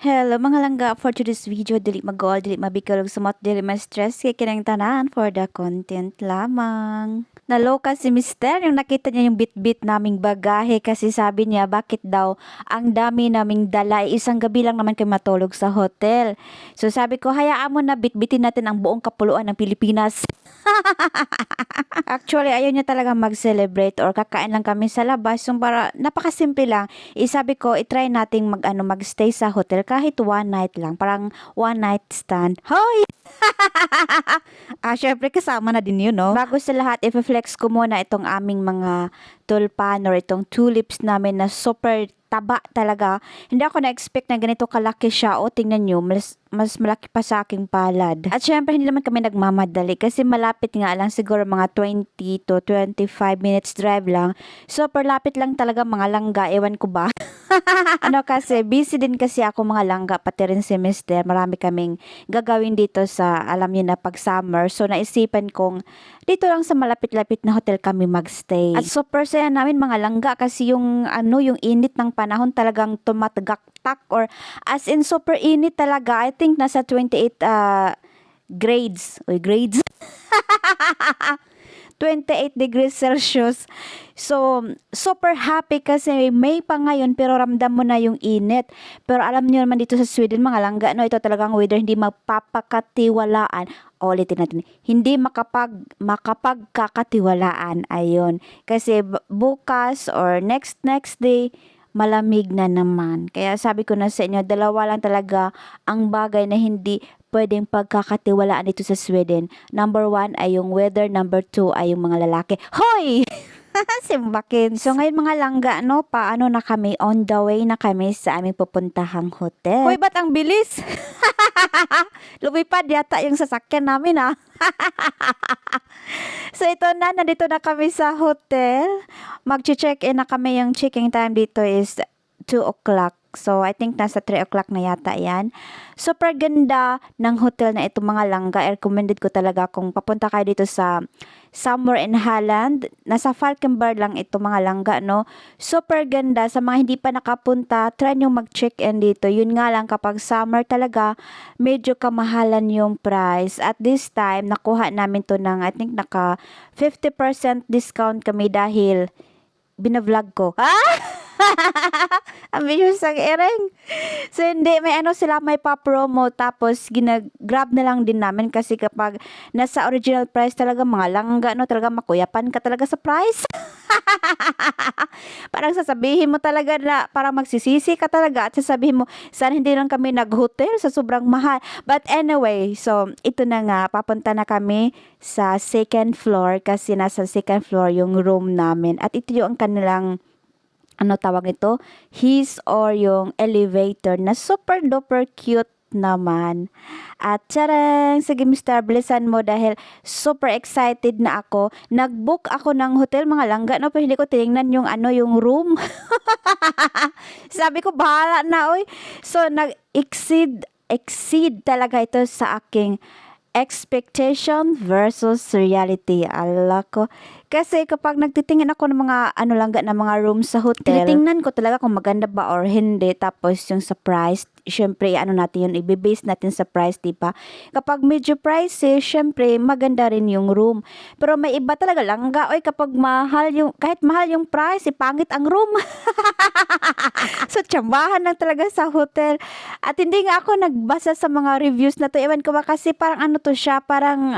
Hello mga langga, for today's video, dili mag-goal, dili mabikalog sumot, dili ma-stress, kay kinang tanan for the content lamang. Naloka si Mister, yung nakita niya yung bit-bit naming bagahe kasi sabi niya bakit daw ang dami naming dala, isang gabi lang naman kayo matulog sa hotel. So sabi ko, hayaan mo na bitbitin natin ang buong kapuluan ng Pilipinas. Actually, ayaw niya talaga mag-celebrate or kakain lang kami sa labas. So para napakasimple lang. Sabi ko, i-try nating magstay sa hotel kahit one night lang. Parang one night stand. Hoy! Syempre kasama na din yun, no? Bago sa lahat, i-flex ko muna itong aming mga tulpan or itong tulips namin na super taba talaga. Hindi ako na-expect na ganito kalaki siya. O, tingnan nyo, mas malaki pa sa aking palad. At syempre, hindi naman kami nagmamadali kasi malapit nga lang siguro mga 20 to 25 minutes drive lang. Super lapit lang talaga mga langga. Ewan ko ba? Kasi busy din kasi ako mga langga, pati rin si Mister. Marami kaming gagawin dito sa, alam niyo na, pag summer. So, naisipan kong dito lang sa malapit-lapit na hotel kami magstay. At super saya namin mga langga kasi yung yung init ng panahon talagang tumatagaktak or as in super init talaga. I think nasa 28 grades. Uy, grades? 28 degrees Celsius. So, super happy kasi May pa ngayon pero ramdam mo na yung init. Pero alam niyo naman dito sa Sweden mga langga, no, ito talagang weather hindi mapapakatiwalaan. Ulitin natin, hindi makapagkakatiwalaan. Ayun. Kasi bukas or next day, malamig na naman. Kaya sabi ko na sa inyo, dalawa lang talaga ang bagay na hindi pwedeng pagkakatiwalaan dito sa Sweden. Number 1 ay yung weather, number 2 ay yung mga lalaki. Hoy! Simbakin. So ngayon mga langga, no, paano na kami, on the way na kami sa aming pupuntahang hotel. Hoy, ba't ang bilis? Lumipad yata yung sasakyan namin, ah. So ito na, nandito na kami sa hotel. Mag-check-in na kami, yung checking time dito is 2 o'clock. So, I think nasa 3 o'clock na yata yan. Super ganda ng hotel na ito mga langga. Recommended ko talaga kung papunta kayo dito sa somewhere in Holland. Nasa Valkenburg lang ito mga langga, no? Super ganda. Sa mga hindi pa nakapunta, try nyo mag-check-in dito. Yun nga lang kapag summer talaga, medyo kamahalan yung price. At this time, nakuha namin to ng, I think naka 50% discount kami dahil binavlog ko. Ambitious ang ereng. So, hindi. May sila, may pa-promo. Tapos, ginagrab na lang din namin kasi kapag nasa original price talaga, mga langga, no, talaga makuyapan ka talaga sa price. Parang sasabihin mo talaga na, parang magsisisi ka talaga at sasabihin mo, sana hindi lang kami nag-hotel sa sobrang mahal. But anyway, so, ito na nga, papunta na kami sa second floor kasi nasa second floor yung room namin. At ito yung kanilang tawag nito, his or yung elevator na super duper cute naman. At charang, sige Mr. Blisan mo dahil super excited na ako. Nag-book ako ng hotel mga langga, no, pero hindi ko tinignan yung yung room. Sabi ko bahala na, oy. So exceed talaga ito sa aking expectation versus reality. Ala ko. Kasi kapag nagtitingin ako ng mga langga na mga rooms sa hotel, tinitingnan ko talaga kung maganda ba or hindi. Tapos yung sa price, syempre natin yun, i-base natin sa price, diba? Kapag medyo pricey, syempre maganda rin yung room. Pero may iba talaga langga, oy, kapag kahit mahal yung price, pangit ang room. So, tsambahan lang talaga sa hotel. At hindi nga ako nagbasa sa mga reviews na to. Ewan ko ba kasi parang to siya, parang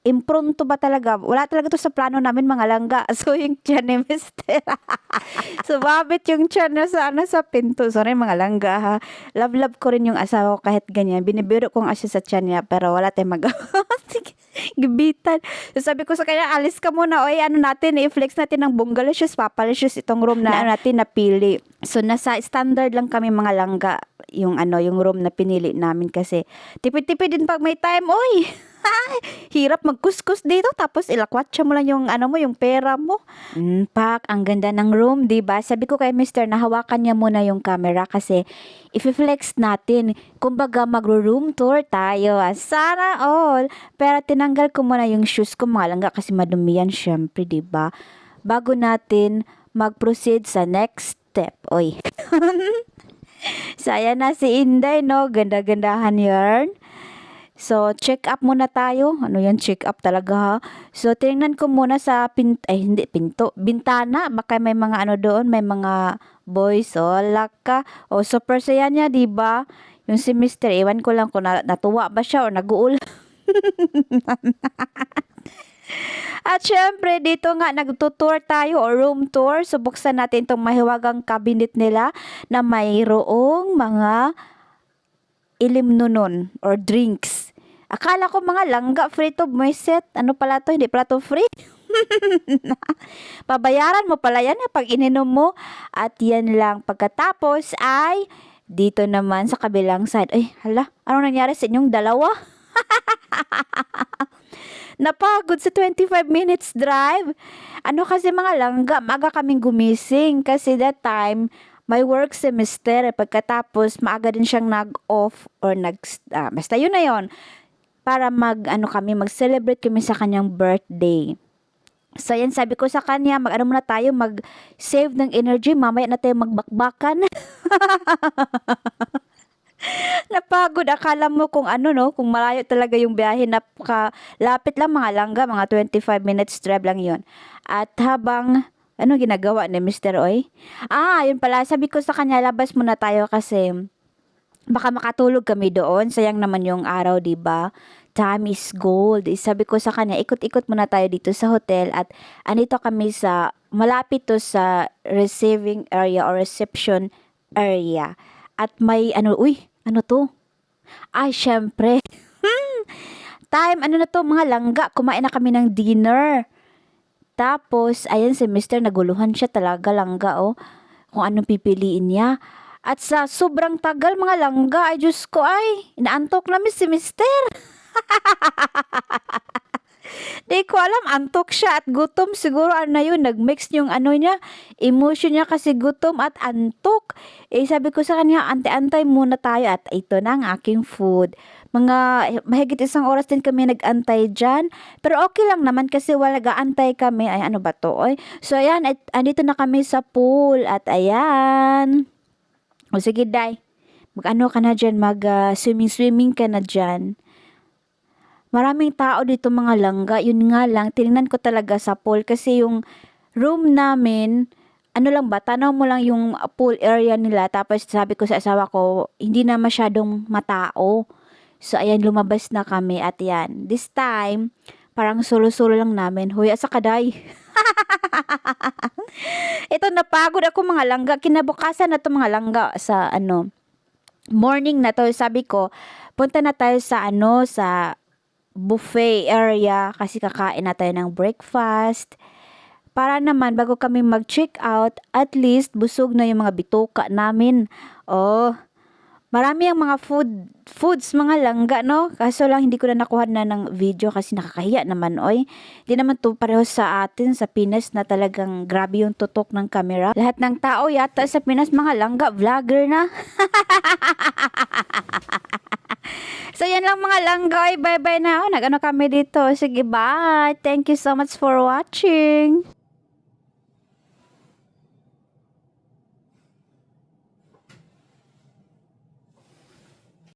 impronto ba talaga? Wala talaga to sa plano namin mga langga. So, yung tiyan ni Mister. Sumabit yung tiyan na sa pinto. Sorry mga langga, ha. Love ko rin yung asawa ko kahit ganyan. Binibiro kong asya sa tiyan niya pero wala tayong magawa. Sige, gibitan. So, sabi ko sa kanya, alis ka muna. Oy, natin, i-flex natin ng bungalicious, papalicious itong room na natin napili. So, nasa standard lang kami mga langga. Yung yung room na pinili namin kasi tipid-tipid din pag may time. Oy! Hirap magkuskus dito tapos ilakwatsa mo lang yung yung pera mo. Pak, ang ganda ng room, 'di ba? Sabi ko kay Mister na hawakan niya muna yung camera kasi i-flex natin. Kumbaga magro-room tour tayo. Sana all. Pero tinanggal ko muna yung shoes ko mga langga kasi madumi yan syempre, 'di ba? Bago natin mag-proceed sa next step. Oy. So, ayan na si Inday, no? Ganda-gandahan yarn. So, check up muna tayo. Ano yan, check up talaga ha. So, tingnan ko muna sa hindi pinto, bintana. Baka may mga ano doon, may mga boys. O, laka. O, super saya niya, di ba? Yung si Mr. Ewan ko lang kung natuwa ba siya o naguul. At syempre, dito nga, nagtutour tayo o room tour. So, buksan natin itong mahiwagang cabinet nila na mayroong mga ilimnonon or drinks. Akala ko mga langga, free to moiset. Ano pala to? Hindi pala to free. Pabayaran mo pala yan pag ininom mo. At yan lang. Pagkatapos ay dito naman sa kabilang side. Ay, hala, anong nangyari sa inyong dalawa? Napagod sa 25 minutes drive. Ano kasi mga langga, maaga kaming gumising kasi that time may work semester. Pagkatapos maaga din siyang nag-off or basta yun na yun. Para mag-celebrate kami sa kanyang birthday. So, yan, sabi ko sa kanya, muna tayo, mag-save ng energy, mamaya na tayo magbakbakan. Napagod, akala mo kung kung malayo talaga yung biyahe, lapit lang mga langga, mga 25 minutes drive lang yon. At habang, ginagawa ni Mr. Oy? Yun pala, sabi ko sa kanya, labas muna tayo kasi, baka makatulog kami doon. Sayang naman yung araw, 'di ba? Time is gold. Sabi ko sa kanya, ikot-ikot muna tayo dito sa hotel at andito kami sa malapit to sa receiving area or reception area. At may ano to? Ay, syempre. Time, na to, mga langga, kumain na kami ng dinner. Tapos, ayan si Mr. naguluhan siya talaga, langga, oh. Kung anong pipiliin niya. At sa sobrang tagal mga langga, ay Diyos ko ay, inaantok namin si Mister. Di ko alam, antok siya at gutom. Siguro yun, nagmix yung niya, emotion niya kasi gutom at antok. Sabi ko sa kanya, antay-antay muna tayo at ito na ang aking food. Mga mahigit 1 oras din kami nag-antay dyan. Pero okay lang naman kasi wala gaantay kami. Ay, ano ba to? Oy? So, ayan, andito na kami sa pool at ayan. O sige, Day. Mag-ano ka na dyan, swimming ka na dyan. Maraming tao dito mga langga. Yun nga lang, tinignan ko talaga sa pool kasi yung room namin, tanaw mo lang yung pool area nila. Tapos sabi ko sa asawa ko, hindi na masyadong matao. So ayan, lumabas na kami at yan. This time, parang solo-solo lang namin. Hoy, asa ka, Day? Ito, napagod ako mga langga. Kinabukasan na to mga langga sa morning na to. Sabi ko, punta na tayo sa sa buffet area kasi kakain na tayo ng breakfast. Para naman bago kami mag-check out, at least busog na yung mga bituka namin. Oh, marami ang mga foods mga langga, no? Kaso lang hindi ko na nakuha na ng video kasi nakakahiya naman, oy. Hindi naman to pareho sa atin sa Pinas na talagang grabe yung tutok ng camera. Lahat ng tao yata sa Pinas mga langga, vlogger na. So, yan lang mga langga. Bye-bye na. Nag-ano kami dito. Sige, bye. Thank you so much for watching.